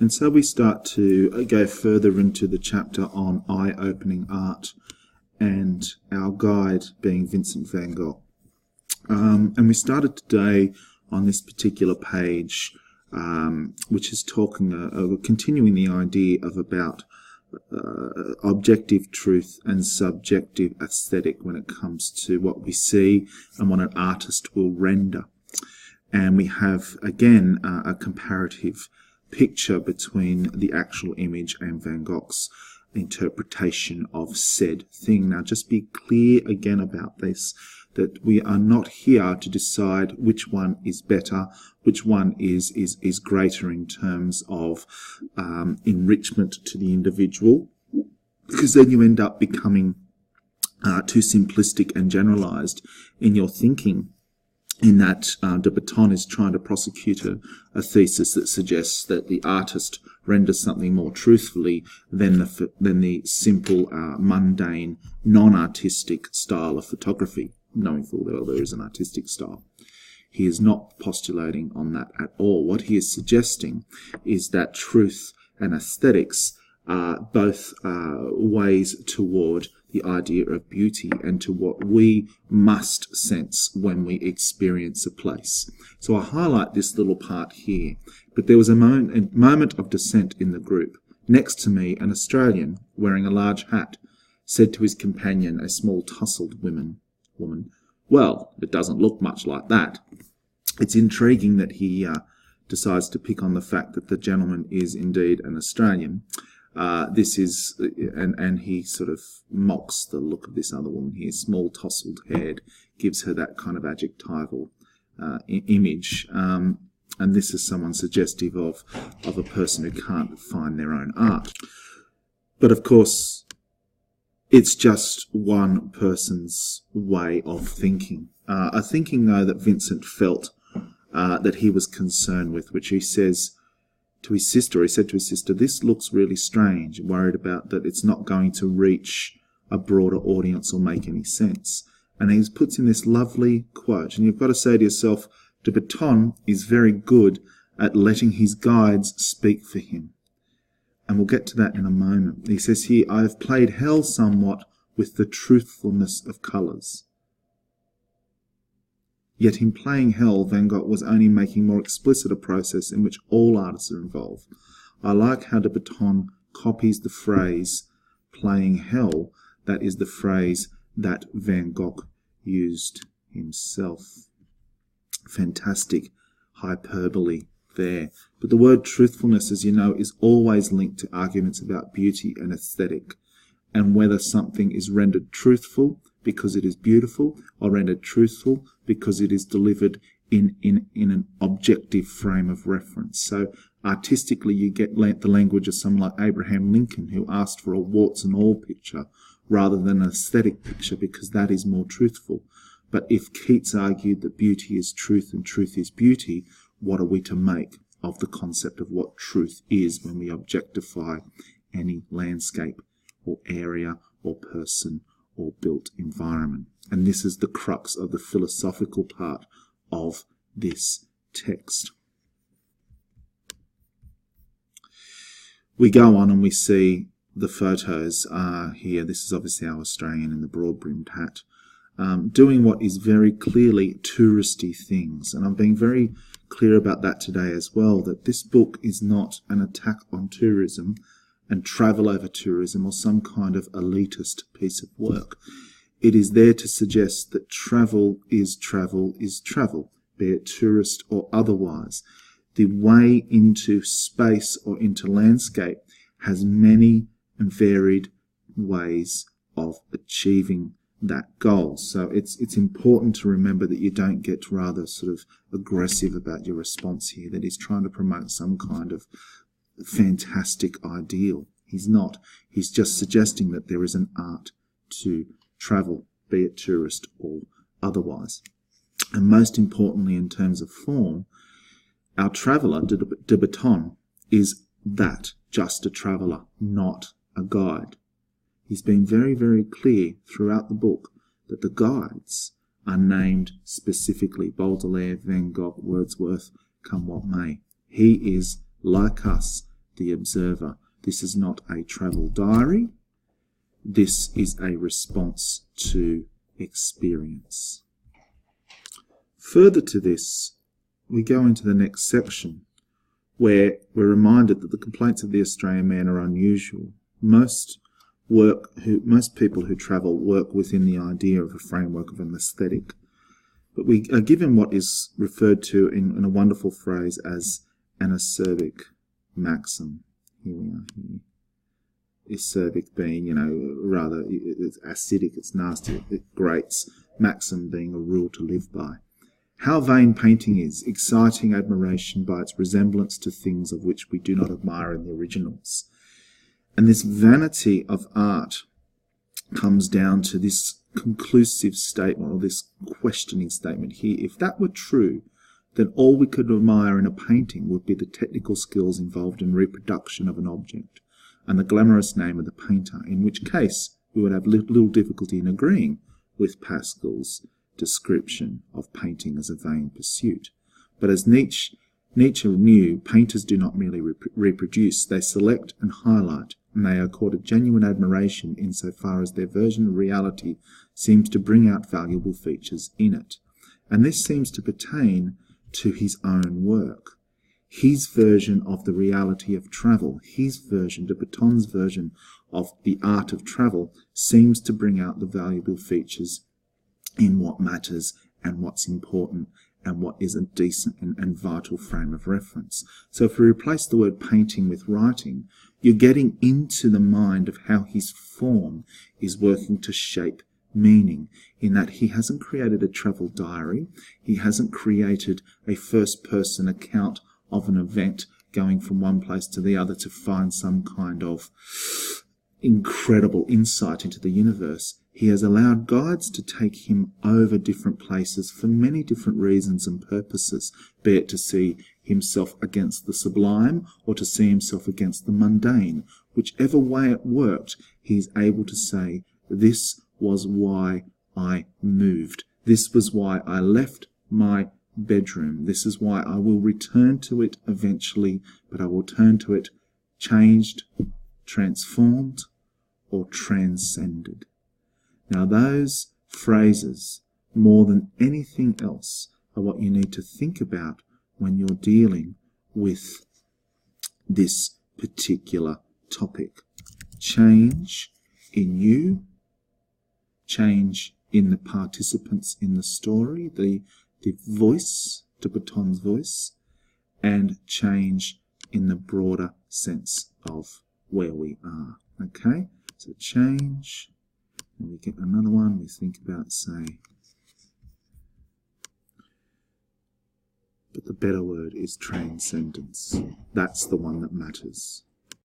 And so we start to go further into the chapter on eye-opening art, and our guide being Vincent van Gogh. And we started today on this particular page, which is talking, continuing the idea of about objective truth and subjective aesthetic when it comes to what we see and what an artist will render. And we have, again, a comparative picture between the actual image and Van Gogh's interpretation of said thing. Now, just be clear again about this, that we are not here to decide which one is better, which one is greater in terms of enrichment to the individual, because then you end up becoming too simplistic and generalized in your thinking, in that de Botton is trying to prosecute a thesis that suggests that the artist renders something more truthfully than the simple, mundane, non-artistic style of photography, knowing full well there is an artistic style. He is not postulating on that at all. What he is suggesting is that truth and aesthetics are both ways toward the idea of beauty and to what we must sense when we experience a place. So I highlight this little part here. But there was a moment of dissent in the group. Next to me, an Australian, wearing a large hat, said to his companion, a small tousled woman, "Well, it doesn't look much like that." It's intriguing that he decides to pick on the fact that the gentleman is indeed an Australian. This is, and he sort of mocks the look of this other woman here, small tousled head, gives her that kind of adjectival image. And this is someone suggestive of a person who can't find their own art. But of course, it's just one person's way of thinking. A thinking, though, that Vincent felt that he was concerned with, which he says to his sister, "This looks really strange," worried about that it's not going to reach a broader audience or make any sense. And he puts in this lovely quote, and you've got to say to yourself, de Botton is very good at letting his guides speak for him. And we'll get to that in a moment. He says here, "I have played hell somewhat with the truthfulness of colours." Yet in playing hell, Van Gogh was only making more explicit a process in which all artists are involved. I like how de Botton copies the phrase "playing hell." That is the phrase that Van Gogh used himself. Fantastic hyperbole there. But the word truthfulness, as you know, is always linked to arguments about beauty and aesthetic, and whether something is rendered truthful because it is beautiful, or rendered truthful because it is delivered in an objective frame of reference. So artistically, you get the language of someone like Abraham Lincoln, who asked for a warts and all picture rather than an aesthetic picture, because that is more truthful. But if Keats argued that beauty is truth and truth is beauty, what are we to make of the concept of what truth is when we objectify any landscape or area or person or built environment? And this is the crux of the philosophical part of this text. We go on and we see the photos here. This is obviously our Australian in the broad-brimmed hat, doing what is very clearly touristy things. And I'm being very clear about that today as well, that this book is not an attack on tourism and travel over tourism or some kind of elitist piece of work. It is there to suggest that travel is travel, be it tourist or otherwise. The way into space or into landscape has many and varied ways of achieving that goal. So it's important to remember that you don't get rather sort of aggressive about your response here, that he's trying to promote some kind of fantastic ideal. He's not. He's just suggesting that there is an art to travel, be it tourist or otherwise. And most importantly, in terms of form, our traveller, de Botton, is that, just a traveller, not a guide. He's been very, very clear throughout the book that the guides are named specifically: Baudelaire, Van Gogh, Wordsworth, come what may. He is, like us, the observer. This is not a travel diary. This is a response to experience. Further to this, we go into the next section, where we're reminded that the complaints of the Australian man are unusual. Most people who travel work within the idea of a framework of an aesthetic. But we are given what is referred to in a wonderful phrase as an acerbic maxim. Here we are here. Acerbic being, rather it's acidic, it's nasty, it grates. Maxim being a rule to live by. How vain painting is, exciting admiration by its resemblance to things of which we do not admire in the originals. And this vanity of art comes down to this conclusive statement, or this questioning statement here. If that were true, then all we could admire in a painting would be the technical skills involved in reproduction of an object, and the glamorous name of the painter, in which case we would have little difficulty in agreeing with Pascal's description of painting as a vain pursuit. But as Nietzsche knew, painters do not merely reproduce, they select and highlight, and they are accorded genuine admiration insofar as their version of reality seems to bring out valuable features in it. And this seems to pertain to his own work. His version of the reality of travel, his version, de Botton's version of the art of travel, seems to bring out the valuable features in what matters and what's important and what is a decent and vital frame of reference. So if we replace the word painting with writing, you're getting into the mind of how his form is working to shape meaning, in that he hasn't created a travel diary, he hasn't created a first-person account of an event going from one place to the other to find some kind of incredible insight into the universe. He has allowed guides to take him over different places for many different reasons and purposes, be it to see himself against the sublime or to see himself against the mundane. Whichever way it worked, he is able to say, this was why I moved. This was why I left my bedroom. This is why I will return to it eventually, but I will turn to it changed, transformed, or transcended. Now those phrases, more than anything else, are what you need to think about when you're dealing with this particular topic. Change in you, change in the participants in the story, the voice, de Botton's voice, and change in the broader sense of where we are. Okay, so change. And we get another one, we think about, say, but the better word is transcendence. That's the one that matters.